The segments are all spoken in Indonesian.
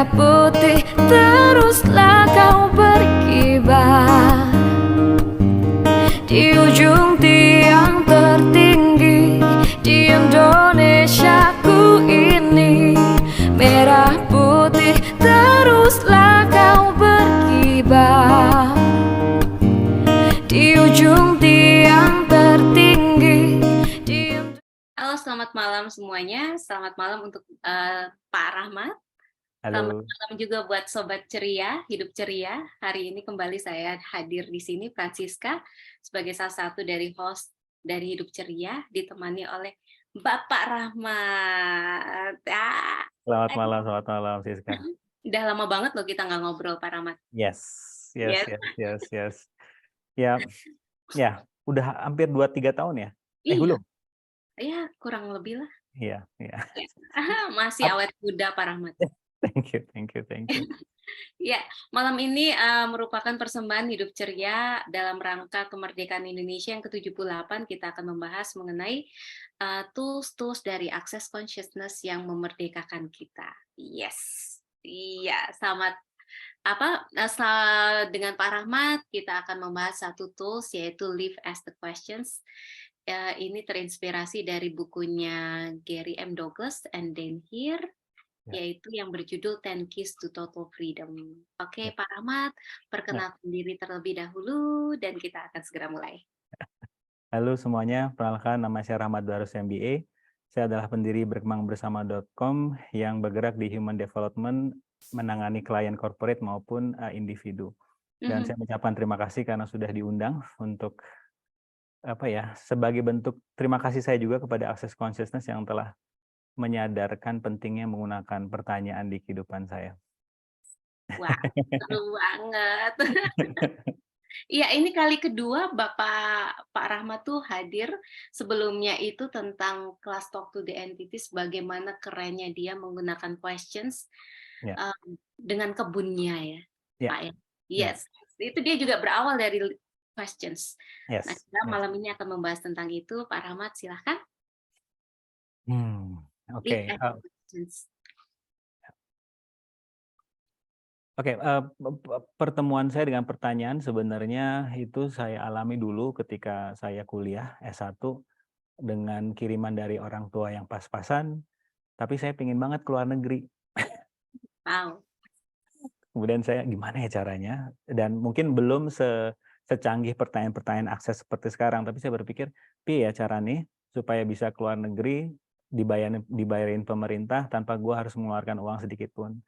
merah putih teruslah kau berkibar di ujung tiang tertinggi di Indonesiaku ini. Merah putih teruslah kau berkibar di ujung tiang tertinggi di... Halo, selamat malam semuanya. Selamat malam untuk Pak Rahmat. Selamat Halo. malam juga buat Sobat Ceria, Hidup Ceria. Hari ini kembali saya hadir di sini, Francisca, sebagai salah satu dari host dari Hidup Ceria, ditemani oleh Bapak Rahmat. Selamat malam, Siska. Udah lama banget loh kita nggak ngobrol, Pak Rahmat. Yes. Yes. Ya, udah hampir 2-3 tahun ya? Iya. Belum? Iya, kurang lebih lah. Iya. Masih awet muda, Pak Rahmat. Thank you. Ya, malam ini merupakan persembahan Hidup Ceria dalam rangka kemerdekaan Indonesia yang ke-78. Kita akan membahas mengenai tools-tools dari Access Consciousness yang memerdekakan kita. Yes. Iya, dengan Pak Rahmat kita akan membahas satu tools yaitu Live as the Questions. Ini terinspirasi dari bukunya Gary M. Douglas and Dan Heer, yaitu yang berjudul 10 Keys to Total Freedom. Oke, Pak Rahmat, perkenalkan diri terlebih dahulu dan kita akan segera mulai. Halo semuanya, perkenalkan nama saya Rahmat Darus MBA. Saya adalah pendiri berkembangbersama.com yang bergerak di human development, menangani klien corporate maupun individu. Dan saya mengucapkan terima kasih karena sudah diundang untuk sebagai bentuk terima kasih saya juga kepada Access Consciousness yang telah menyadarkan pentingnya menggunakan pertanyaan di kehidupan saya. Wah, seru banget. Iya, ini kali kedua Pak Rahmat tuh hadir. Sebelumnya itu tentang kelas Talk to the Entities, bagaimana kerennya dia menggunakan questions dengan kebunnya ya, Pak ya. Yes, itu dia juga berawal dari questions. Nah, kita malam ini akan membahas tentang itu. Pak Rahmat, silahkan. Oke. Pertemuan saya dengan pertanyaan sebenarnya itu saya alami dulu ketika saya kuliah S1 dengan kiriman dari orang tua yang pas-pasan, tapi saya pengen banget keluar negeri. Wow. Kemudian saya gimana ya caranya, dan mungkin belum secanggih pertanyaan-pertanyaan akses seperti sekarang, tapi saya berpikir, ya caranya supaya bisa keluar negeri, dibayarin pemerintah tanpa gua harus mengeluarkan uang sedikit pun.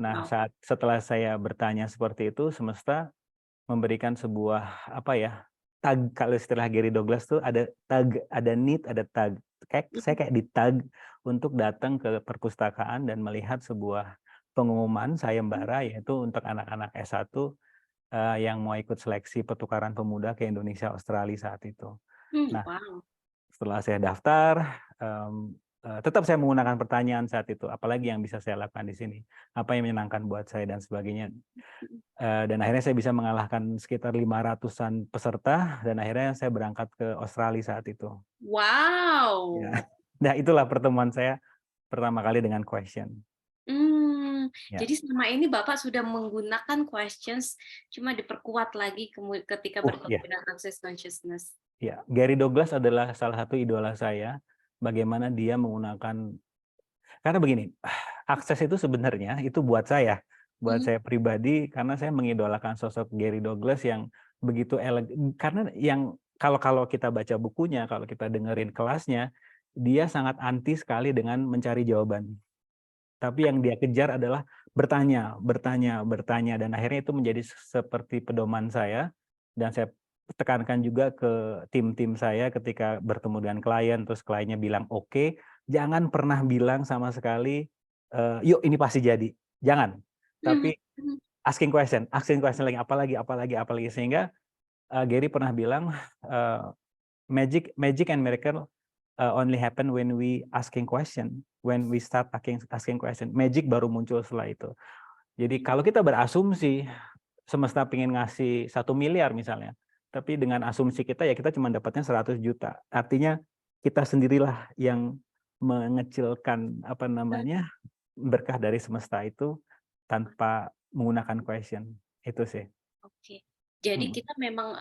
Nah, setelah saya bertanya seperti itu, semesta memberikan sebuah tag. Kalau istilah Gary Douglas tuh ada tag, ada need, ada tag. Saya kayak ditag untuk datang ke perpustakaan dan melihat sebuah pengumuman sayembara, yaitu untuk anak-anak S1 yang mau ikut seleksi pertukaran pemuda ke Indonesia Australia saat itu. Nah, setelah saya daftar, tetap saya menggunakan pertanyaan saat itu, apalagi yang bisa saya lakukan di sini, apa yang menyenangkan buat saya dan sebagainya. Dan akhirnya saya bisa mengalahkan sekitar 500-an peserta, dan akhirnya saya berangkat ke Australia saat itu. Wow. Ya. Nah, itulah pertemuan saya pertama kali dengan question. Jadi selama ini Bapak sudah menggunakan questions, cuma diperkuat lagi ketika bertemu dengan Access Consciousness. Ya, Gary Douglas adalah salah satu idola saya. Bagaimana dia menggunakan, karena begini, akses itu sebenarnya itu buat saya pribadi, karena saya mengidolakan sosok Gary Douglas yang begitu elegan. Karena yang kalau kita baca bukunya, kalau kita dengerin kelasnya, dia sangat anti sekali dengan mencari jawaban. Tapi yang dia kejar adalah bertanya, dan akhirnya itu menjadi seperti pedoman saya, dan saya tekankan juga ke tim-tim saya ketika bertemu dengan klien, terus kliennya bilang oke, jangan pernah bilang sama sekali, yuk ini pasti jadi, jangan. Tapi asking question lagi, apalagi, sehingga Gary pernah bilang, magic and miracle only happen when we asking question, when we start asking question. Magic baru muncul setelah itu. Jadi kalau kita berasumsi semesta pengen ngasih 1 miliar misalnya, tapi dengan asumsi kita ya kita cuma dapatnya 100 juta. Artinya kita sendirilah yang mengecilkan berkah dari semesta itu tanpa menggunakan question. Itu sih. Oke. Jadi Mm. kita memang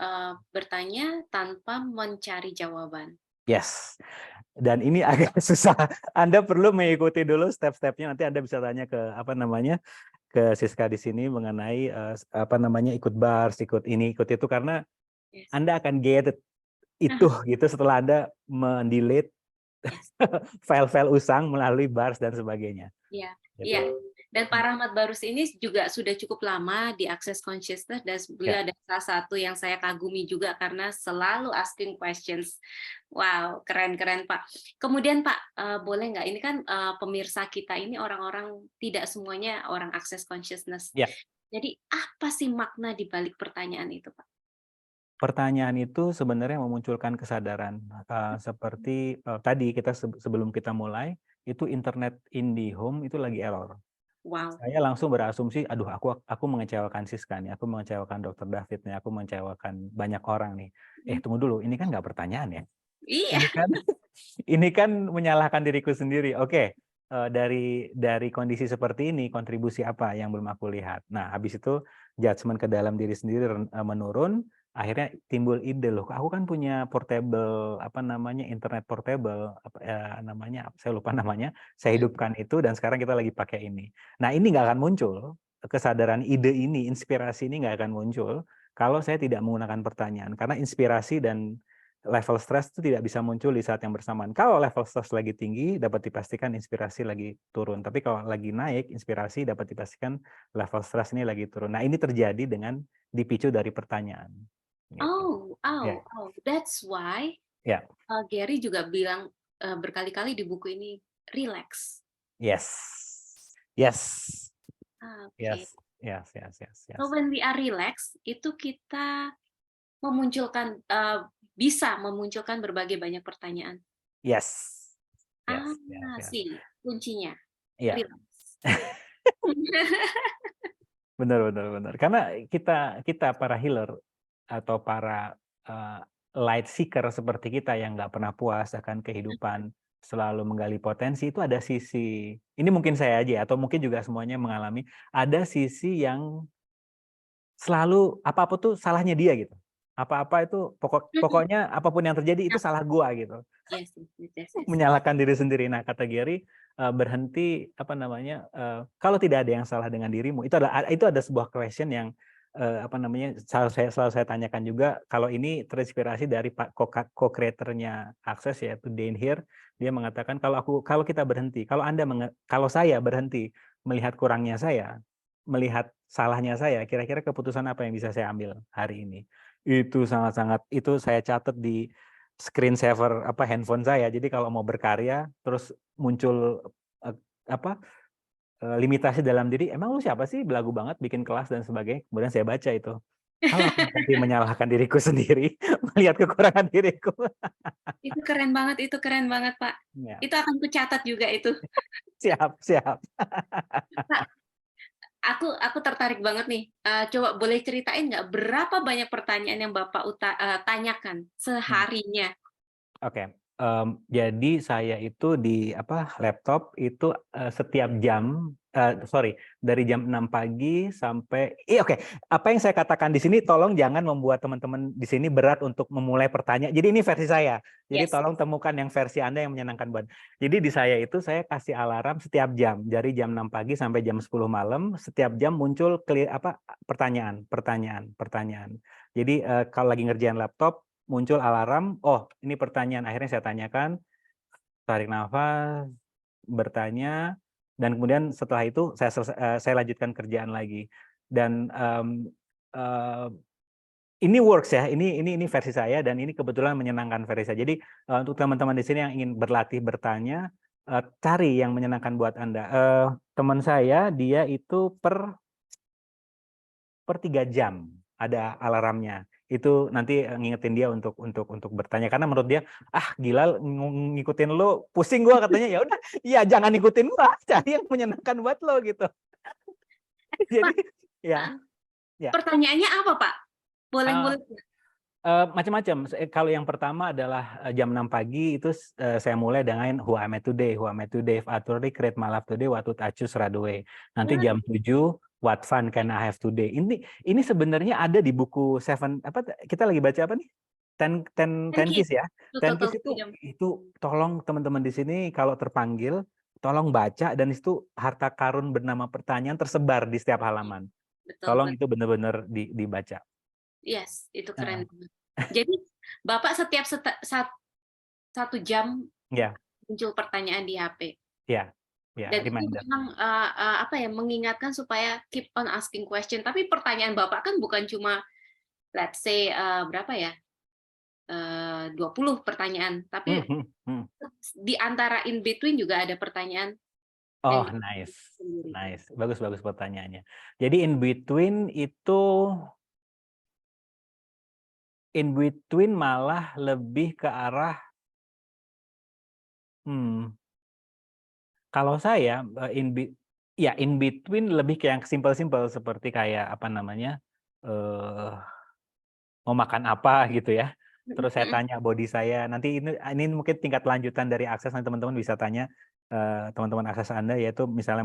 bertanya tanpa mencari jawaban. Yes. Dan ini agak susah. Anda perlu mengikuti dulu step-stepnya. Nanti Anda bisa tanya ke ke Siska di sini mengenai ikut bars, ikut ini, ikut itu, karena Yes. Anda akan get itu gitu setelah Anda mendelete Yes. file-file usang melalui bars dan sebagainya. Iya, Gitu. iya. Dan Pak Rahmat Barus ini juga sudah cukup lama di Access Consciousness, dan beliau adalah salah satu yang saya kagumi juga karena selalu asking questions. Wow, keren-keren Pak. Kemudian Pak, boleh nggak, ini kan pemirsa kita ini orang-orang tidak semuanya orang Access Consciousness. Ya. Jadi apa sih makna di balik pertanyaan itu Pak? Pertanyaan itu sebenarnya memunculkan kesadaran. Seperti tadi kita sebelum kita mulai, itu internet IndiHome itu lagi error. Wow. Saya langsung berasumsi, aduh aku mengecewakan Siska nih, aku mengecewakan Dr. David nih, aku mengecewakan banyak orang nih. Tunggu dulu, ini kan nggak pertanyaan ya? Iya. Ini kan menyalahkan diriku sendiri. Oke, dari kondisi seperti ini, kontribusi apa yang belum aku lihat? Nah, habis itu judgement ke dalam diri sendiri menurun. Akhirnya timbul ide, loh, aku kan punya portable, internet portable, saya lupa namanya, saya hidupkan itu dan sekarang kita lagi pakai ini. Nah, ini nggak akan muncul, kesadaran ide ini, inspirasi ini nggak akan muncul kalau saya tidak menggunakan pertanyaan, karena inspirasi dan level stres itu tidak bisa muncul di saat yang bersamaan. Kalau level stres lagi tinggi, dapat dipastikan inspirasi lagi turun. Tapi kalau lagi naik, inspirasi dapat dipastikan level stres ini lagi turun. Nah, ini terjadi dengan dipicu dari pertanyaan. Gitu. Oh, that's why Gary juga bilang berkali-kali di buku ini, relax. Yes. Okay. Yes. So when we are relax, itu kita bisa memunculkan berbagai banyak pertanyaan. Yes. Sih kuncinya. Yeah. Relax. Benar. Karena kita para healer atau para light seeker seperti kita yang nggak pernah puas akan kehidupan, selalu menggali potensi, itu ada sisi, ini mungkin saya aja atau mungkin juga semuanya mengalami, ada sisi yang selalu apa-apa tuh salahnya dia gitu. Apa-apa itu pokoknya apapun yang terjadi itu salah gua gitu. Yes. Menyalahkan diri sendiri. Nah, kata Gary, berhenti kalau tidak ada yang salah dengan dirimu. Itu ada sebuah question yang selalu saya tanyakan juga. Kalau ini terinspirasi dari co-creatornya Access, yaitu Dane Heer. Dia mengatakan kalau kita berhenti, kalau saya berhenti melihat kurangnya saya, melihat salahnya saya, kira-kira keputusan apa yang bisa saya ambil hari ini? Itu sangat-sangat, itu saya catat di screensaver handphone saya. Jadi kalau mau berkarya terus muncul limitasi dalam diri, emang lu siapa sih, belagu banget bikin kelas dan sebagainya. Kemudian saya baca itu, kalau aku nanti menyalahkan diriku sendiri, melihat kekurangan diriku. Itu keren banget Pak. Ya. Itu akan kucatat juga itu. Siap. Pak, aku tertarik banget nih. Coba boleh ceritain nggak berapa banyak pertanyaan yang Bapak tanyakan seharinya? Oke. Jadi saya itu di laptop itu setiap jam, dari jam 6 pagi sampai, apa yang saya katakan di sini tolong jangan membuat teman-teman di sini berat untuk memulai pertanyaan. Jadi ini versi saya. Jadi tolong temukan yang versi Anda yang menyenangkan buat. Jadi di saya itu saya kasih alarm setiap jam, dari jam 6 pagi sampai jam 10 malam, setiap jam muncul pertanyaan. Jadi kalau lagi ngerjain laptop, muncul alarm, ini pertanyaan, akhirnya saya tanyakan, tarik nafas, bertanya, dan kemudian setelah itu saya lanjutkan kerjaan lagi. Dan ini works ya, ini versi saya, dan ini kebetulan menyenangkan versi saya. Jadi untuk teman-teman di sini yang ingin berlatih bertanya, cari yang menyenangkan buat Anda. Teman saya, dia itu per 3 jam ada alarmnya. Itu nanti ngingetin dia untuk bertanya, karena menurut dia gila ngikutin lo, pusing gua, katanya. Ya udah, ya jangan ngikutin gua, cari yang menyenangkan buat lo gitu. Jadi Pak, pertanyaannya apa Pak? Boleh Macam-macam. Kalau yang pertama adalah jam 6 pagi itu saya mulai dengan who am I today, who am I today, if I truly create my life today, what would I choose right away. Nanti jam 7 what fun can I have today. Ini sebenarnya ada di buku Seven, apa kita lagi baca apa nih? Ten Keys ya. Ten Keys itu tolong teman-teman di sini kalau terpanggil tolong baca, dan itu harta karun bernama pertanyaan tersebar di setiap halaman. Tolong itu benar-benar dibaca. Yes, itu keren. Jadi Bapak setiap 1 jam muncul pertanyaan di HP. Ya, dan itu memang mengingatkan supaya keep on asking question. Tapi pertanyaan Bapak kan bukan cuma let's say berapa ya? 20 pertanyaan, tapi di antara in between juga ada pertanyaan. Oh, nice. Bagus pertanyaannya. Jadi in between itu malah lebih ke arah kalau saya in between lebih ke yang simple seperti kayak apa namanya mau makan apa gitu ya. Terus saya tanya body saya. Nanti ini mungkin tingkat lanjutan dari akses, nanti teman-teman bisa tanya teman-teman akses Anda, yaitu misalnya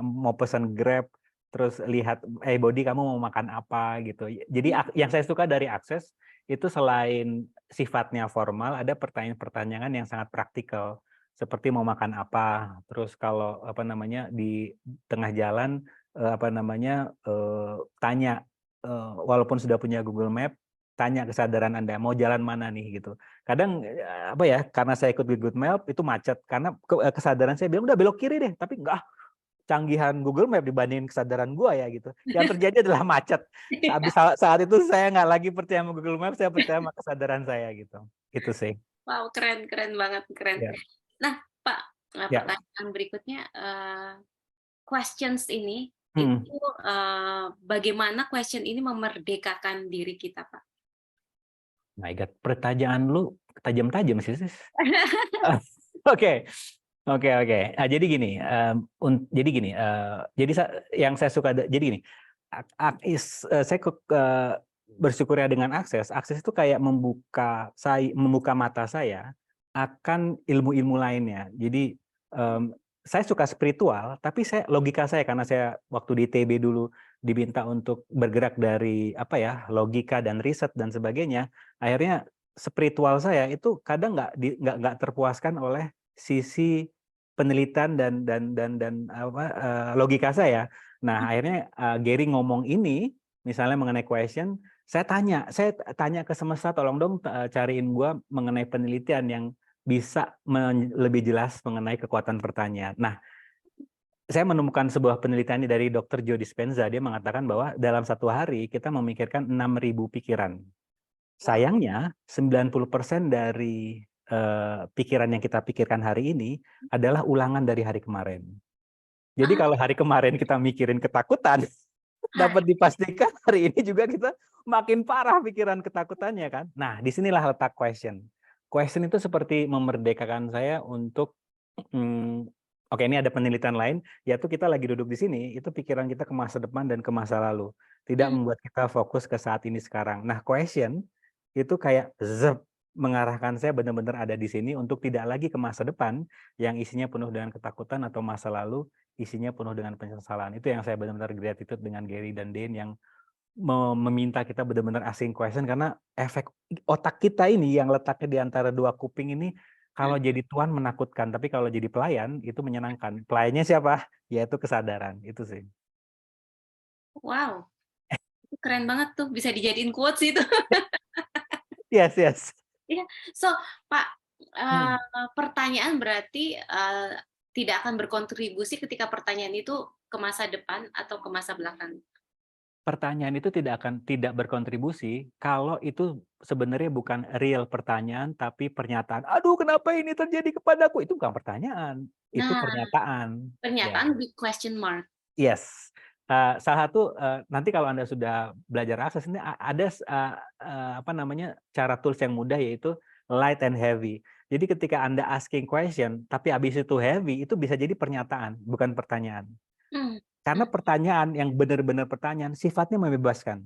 mau pesan Grab, terus lihat body kamu mau makan apa gitu. Jadi yang saya suka dari akses itu selain sifatnya formal, ada pertanyaan-pertanyaan yang sangat praktikal, seperti mau makan apa, terus kalau apa namanya di tengah jalan tanya walaupun sudah punya Google Map, tanya kesadaran Anda mau jalan mana nih gitu. Kadang karena saya ikut Google Map itu macet, karena kesadaran saya bilang udah belok kiri deh, tapi enggak, canggihan Google Map dibandingin kesadaran gua ya gitu. Yang terjadi adalah macet. Saat itu saya nggak lagi percaya sama Google Map, saya percaya sama kesadaran saya gitu. Itu sih. Wow, keren banget, keren. Yeah. Nah, Pak, pertanyaan berikutnya, questions ini itu bagaimana question ini memerdekakan diri kita, Pak? My God, pertanyaan lu tajam-tajam sih, sis. Oke. Nah, jadi gini, jadi yang saya suka, jadi gini, saya bersyukur ya dengan akses itu kayak membuka mata saya akan ilmu-ilmu lainnya. Jadi saya suka spiritual, tapi logika saya, karena saya waktu di ITB dulu diminta untuk bergerak dari logika dan riset dan sebagainya, akhirnya spiritual saya itu kadang nggak terpuaskan oleh sisi penelitian dan logika saya. Nah, akhirnya Gary ngomong ini, misalnya mengenai question, saya tanya ke semesta, tolong dong cariin gua mengenai penelitian yang bisa lebih jelas mengenai kekuatan pertanyaan. Nah, saya menemukan sebuah penelitian dari Dr. Joe Dispenza. Dia mengatakan bahwa dalam 1 hari kita memikirkan 6.000 pikiran. Sayangnya 90% dari pikiran yang kita pikirkan hari ini adalah ulangan dari hari kemarin. Jadi kalau hari kemarin kita mikirin ketakutan, dapat dipastikan hari ini juga kita makin parah pikiran ketakutannya kan. Nah, disinilah letak question. Question itu seperti memerdekakan saya untuk oke, ini ada penelitian lain, yaitu kita lagi duduk di sini, itu pikiran kita ke masa depan dan ke masa lalu. Tidak membuat kita fokus ke saat ini sekarang. Nah, question itu kayak mengarahkan saya benar-benar ada di sini untuk tidak lagi ke masa depan yang isinya penuh dengan ketakutan, atau masa lalu isinya penuh dengan penyesalan. Itu yang saya benar-benar gratitude dengan Gary dan Dane yang meminta kita benar-benar asking question, karena efek otak kita ini yang letaknya di antara 2 kuping ini, kalau jadi tuan menakutkan, tapi kalau jadi pelayan itu menyenangkan. Pelayannya siapa? Yaitu kesadaran. Itu sih. Wow, keren banget tuh, bisa dijadiin quotes itu. Yes. Yeah. So, Pak, pertanyaan berarti tidak akan berkontribusi ketika pertanyaan itu ke masa depan atau ke masa belakang. Pertanyaan itu tidak berkontribusi kalau itu sebenarnya bukan real pertanyaan, tapi pernyataan. Aduh, kenapa ini terjadi kepadaku? Itu bukan pertanyaan, itu pernyataan. Pernyataan with question mark. Yes. Salah satu nanti kalau Anda sudah belajar akses ini ada cara tools yang mudah, yaitu light and heavy. Jadi ketika Anda asking question tapi habis itu heavy, itu bisa jadi pernyataan, bukan pertanyaan. Karena pertanyaan yang benar-benar pertanyaan sifatnya membebaskan.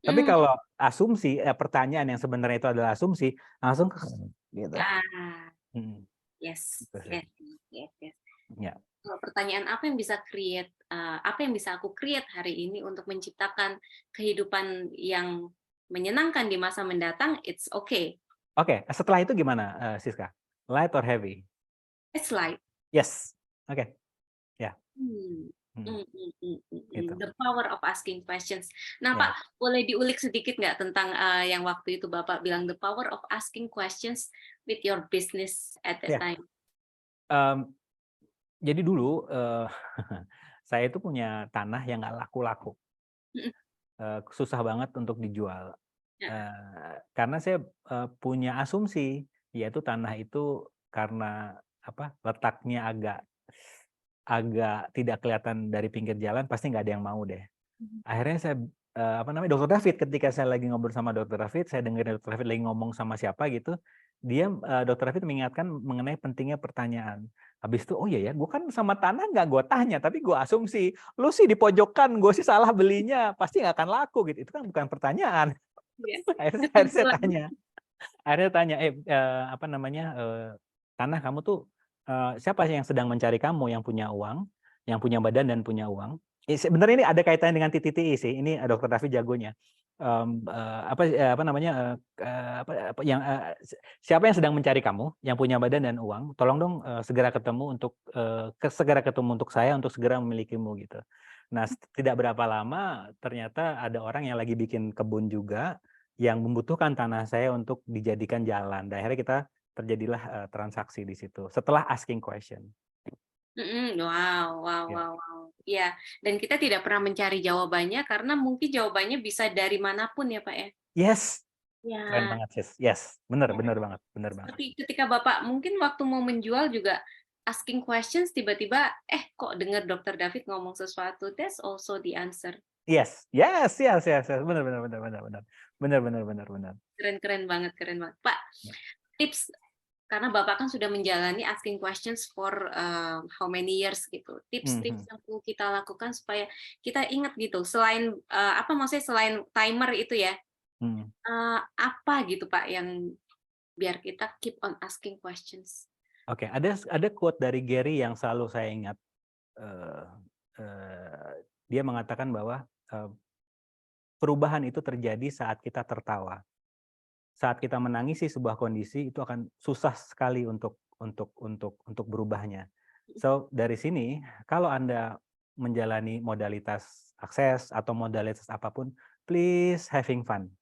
Tapi kalau asumsi, pertanyaan yang sebenarnya itu adalah asumsi, langsung gitu. Hmm, Yes, gitu sih. yes. Ya. Pertanyaan apa yang bisa apa yang bisa aku create hari ini untuk menciptakan kehidupan yang menyenangkan di masa mendatang? It's okay. Oke, setelah itu gimana, Siska? Light or heavy? It's light. Yes. Oke. Ya. Gitu. The power of asking questions. Nah, Ya. Pak, boleh diulik sedikit nggak tentang yang waktu itu Bapak bilang the power of asking questions with your business at that Ya. time? Jadi dulu saya itu punya tanah yang nggak laku-laku, susah banget untuk dijual. Karena saya punya asumsi, yaitu tanah itu karena letaknya agak tidak kelihatan dari pinggir jalan, pasti nggak ada yang mau deh. Akhirnya saya Dokter David, ketika saya lagi ngobrol sama Dokter David, saya dengerin Dokter David lagi ngomong sama siapa gitu, Dokter David mengingatkan mengenai pentingnya pertanyaan. Habis itu, oh iya ya, gue kan sama tanah nggak gue tanya, tapi gue asumsi, lu sih di pojokan, gue sih salah belinya, pasti nggak akan laku gitu. Itu kan bukan pertanyaan. Akhirnya saya tanya, tanah kamu tuh siapa sih yang sedang mencari kamu, yang punya uang, yang punya badan dan punya uang? Sebenarnya ini ada kaitannya dengan TTI sih. Ini Dokter David jagonya. Siapa yang sedang mencari kamu, yang punya badan dan uang? Tolong dong segera ketemu untuk saya untuk segera memilikimu gitu. Nah, tidak berapa lama ternyata ada orang yang lagi bikin kebun juga yang membutuhkan tanah saya untuk dijadikan jalan. Dan akhirnya terjadilah transaksi di situ setelah asking question. Wow. Ya, dan kita tidak pernah mencari jawabannya karena mungkin jawabannya bisa dari manapun ya, Pak ya. Yes. Ya. Keren banget, Sis. Yes, benar banget. Seperti ketika Bapak mungkin waktu mau menjual juga asking questions, tiba-tiba kok dengar Dokter David ngomong sesuatu, that's also the answer. Yes. Benar. Keren banget. Pak, tips, karena Bapak kan sudah menjalani asking questions for how many years gitu. Tips-tips yang perlu kita lakukan supaya kita ingat gitu. Selain selain timer itu ya, apa gitu Pak yang biar kita keep on asking questions? Oke, ada quote dari Gary yang selalu saya ingat. Dia mengatakan bahwa perubahan itu terjadi saat kita tertawa. Saat kita menangisi sebuah kondisi itu akan susah sekali untuk berubahnya. So dari sini kalau Anda menjalani modalitas akses atau modalitas apapun, please having fun.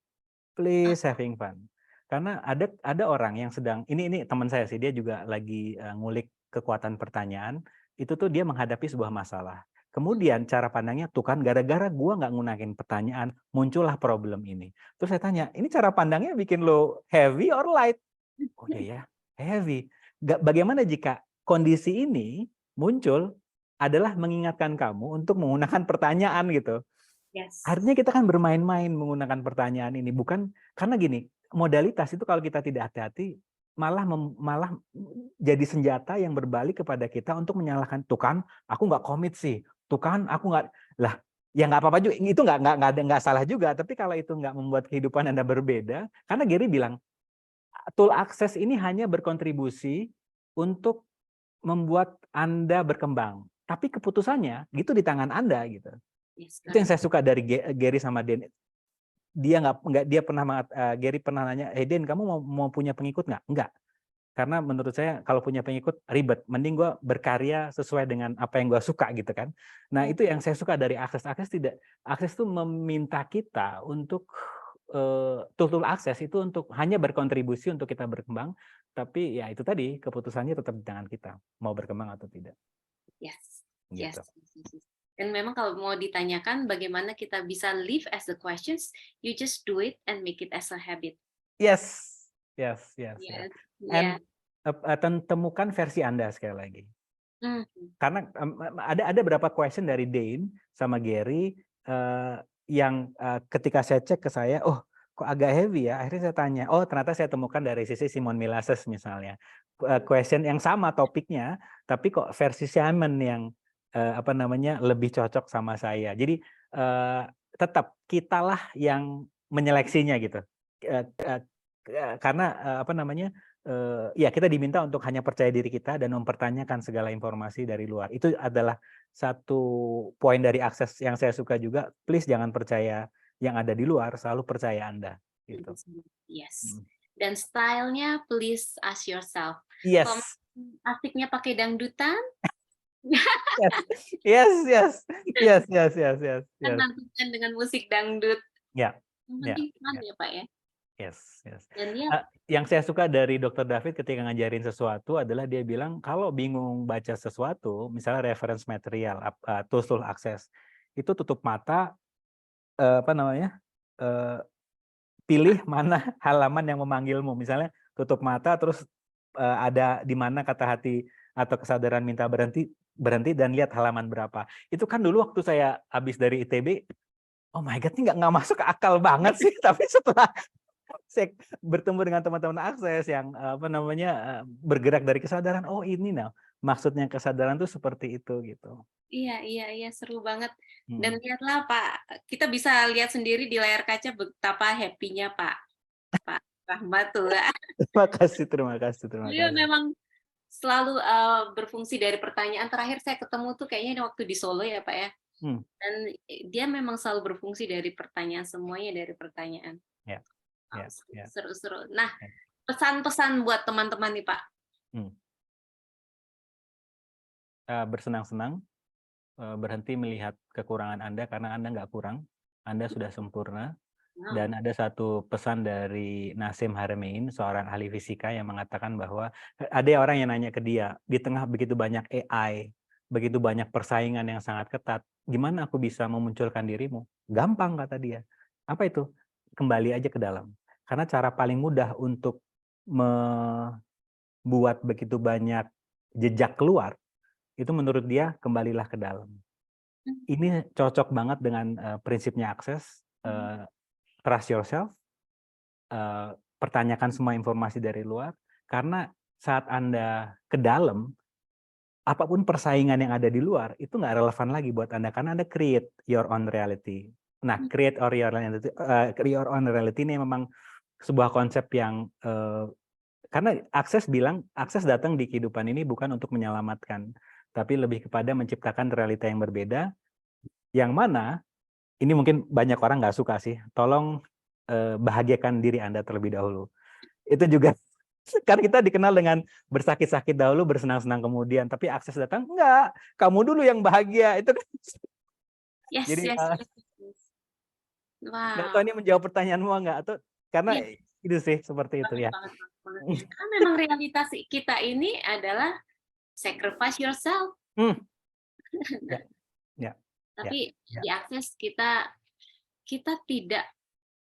Karena ada orang yang sedang ini teman saya sih, dia juga lagi ngulik kekuatan pertanyaan. Itu tuh dia menghadapi sebuah masalah. Kemudian cara pandangnya, tuh kan gara-gara gua nggak ngunakin pertanyaan, muncullah problem ini. Terus saya tanya, ini cara pandangnya bikin lo heavy or light? Oh ya, heavy. Bagaimana jika kondisi ini muncul adalah mengingatkan kamu untuk menggunakan pertanyaan gitu? Yes. Artinya kita kan bermain-main menggunakan pertanyaan ini, bukan karena gini, modalitas itu kalau kita tidak hati-hati malah jadi senjata yang berbalik kepada kita untuk menyalahkan, tuh kan aku nggak komit sih, tuh kan aku nggak, lah ya nggak apa-apa juga, itu nggak salah juga, tapi kalau itu nggak membuat kehidupan Anda berbeda, karena Gary bilang tool akses ini hanya berkontribusi untuk membuat Anda berkembang, tapi keputusannya gitu di tangan Anda gitu. Yes, itu yang saya suka dari Gary sama Den. Gary pernah nanya, Den kamu mau punya pengikut nggak? Enggak. Karena menurut saya kalau punya pengikut ribet, mending gue berkarya sesuai dengan apa yang gue suka gitu kan. Nah itu yang saya suka dari akses itu meminta kita untuk tool akses itu untuk hanya berkontribusi untuk kita berkembang, tapi ya itu tadi keputusannya tetap di tangan kita mau berkembang atau tidak. Yes. Gitu. Yes. Dan memang kalau mau ditanyakan bagaimana kita bisa live as the questions, you just do it and make it as a habit. Yes. And temukan versi Anda sekali lagi. Karena ada beberapa question dari Dane sama Gary yang ketika saya cek ke saya, oh kok agak heavy ya. Akhirnya saya tanya, oh ternyata saya temukan dari sisi Simon Milases misalnya. Question yang sama topiknya, tapi kok versi Simon yang lebih cocok sama saya. Jadi tetap kitalah yang menyeleksinya gitu. Karena apa namanya, ya kita diminta untuk hanya percaya diri kita dan mempertanyakan segala informasi dari luar. Itu adalah satu poin dari akses yang saya suka juga. Please jangan percaya yang ada di luar, selalu percaya Anda gitu. Yes. Dan stylenya please ask yourself. Kalau Yes. asiknya pakai dangdutan, Yes. nantikan dengan musik dangdut. Ya. Yang Ya. penting fun ya Pak ya. Yes. Dan dia Yang saya suka dari Dr. David ketika ngajarin sesuatu adalah dia bilang kalau bingung baca sesuatu, misalnya reference material, tools akses, itu tutup mata, apa namanya, pilih mana halaman yang memanggilmu. Misalnya tutup mata terus ada di mana kata hati atau kesadaran minta berhenti dan lihat halaman berapa. Itu kan dulu waktu saya habis dari ITB, oh my God, ini nggak masuk ke akal banget sih. Tapi setelah saya bertemu dengan teman-teman akses yang apa namanya bergerak dari kesadaran, oh ini maksudnya kesadaran tuh seperti itu gitu. Iya, seru banget. Dan lihatlah Pak, kita bisa lihat sendiri di layar kaca betapa happy-nya Pak Rahmat tuh. Terima kasih. Beliau memang selalu berfungsi dari pertanyaan. Terakhir saya ketemu tuh kayaknya waktu di Solo ya Pak ya. Dan dia memang selalu berfungsi dari pertanyaan, semuanya dari pertanyaan. Ya. Seru-seru. Nah, pesan-pesan buat teman-teman nih Pak. Bersenang-senang, berhenti melihat kekurangan Anda karena Anda nggak kurang, Anda sudah sempurna. Dan ada satu pesan dari Nassim Haramein, seorang ahli fisika yang mengatakan bahwa ada orang yang nanya ke dia, di tengah begitu banyak AI, begitu banyak persaingan yang sangat ketat, gimana aku bisa memunculkan dirimu? Gampang, kata dia. Apa itu? Kembali aja ke dalam. Karena cara paling mudah untuk membuat begitu banyak jejak keluar, itu menurut dia kembalilah ke dalam. Ini cocok banget dengan prinsipnya akses, trust yourself, pertanyakan semua informasi dari luar, karena saat Anda ke dalam, apapun persaingan yang ada di luar, itu nggak relevan lagi buat Anda, karena Anda create your own reality. Nah, create your own reality ini memang sebuah konsep yang, karena akses datang di kehidupan ini bukan untuk menyelamatkan, tapi lebih kepada menciptakan realita yang berbeda, yang mana, ini mungkin banyak orang nggak suka sih, tolong bahagiakan diri Anda terlebih dahulu. Itu juga, kan kita dikenal dengan bersakit-sakit dahulu, bersenang-senang kemudian, tapi akses datang, enggak, kamu dulu yang bahagia. Itu kan. Yes. Wow. Nggak tahu ini menjawab pertanyaanmu enggak, atau karena itu sih, seperti itu ya. Banget. Karena memang realitas kita ini adalah sacrifice yourself. Tapi di akses kita tidak,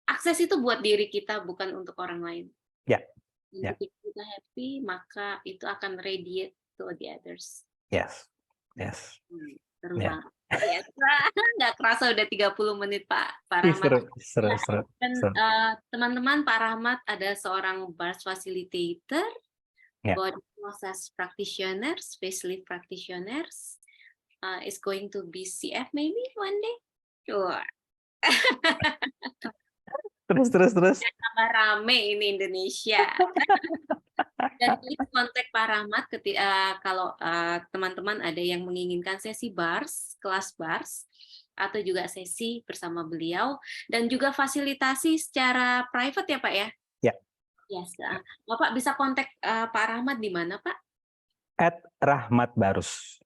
akses itu buat diri kita, bukan untuk orang lain. Ketika kita happy, maka itu akan radiate to the others. Yes. Seru banget. Nggak kerasa udah 30 menit Pak Rahmat. Seru. Dan teman-teman, Pak Rahmat ada seorang BARS facilitator, body process practitioners, facelift practitioners, is going to be CF maybe one day. Sure. Terus. Tambah rame ini Indonesia. Dan please kontak Pak Rahmat kalau teman-teman ada yang menginginkan sesi BARS, kelas BARS, atau juga sesi bersama beliau, dan juga fasilitasi secara private ya Pak ya? Ya. Yes. Bapak bisa kontak Pak Rahmat di mana Pak? @rahmatbarus.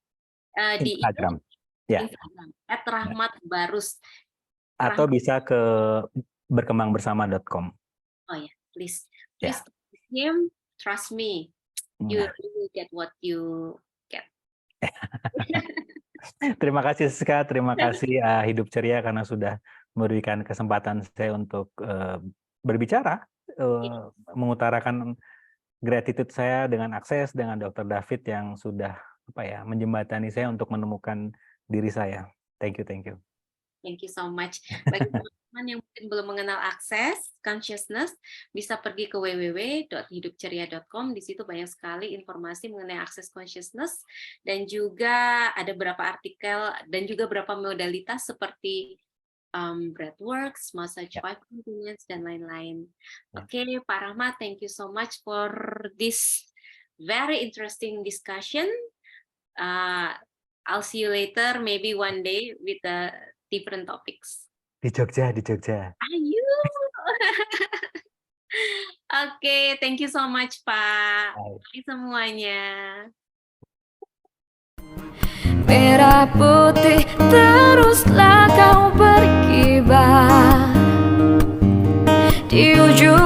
Di Instagram. Instagram. @rahmatbarus. Atau bisa ke berkembangbersama.com. Oh ya, please him, trust me, you will get what you get. Terima kasih Siska, terima kasih Hidup Ceria karena sudah memberikan kesempatan saya untuk berbicara, mengutarakan gratitude saya dengan akses, dengan Dr. David yang sudah menjembatani saya untuk menemukan diri saya. Thank you. Thank you so much. Bagi teman-teman yang mungkin belum mengenal akses consciousness, bisa pergi ke www.hidupceria.com. Di situ banyak sekali informasi mengenai akses consciousness, dan juga ada beberapa artikel dan juga beberapa modalitas seperti Breathworks, Massage Ya. 5 Continents, dan lain-lain. Ya. Oke, Pak Rahmat, thank you so much for this very interesting discussion. I'll see you later, maybe one day with different topics. Di Jogja, di Jogja. Ayo. Oke, thank you so much, Pak. Baik. Bye semuanya. Merah putih teruslah kau berkibar di ujung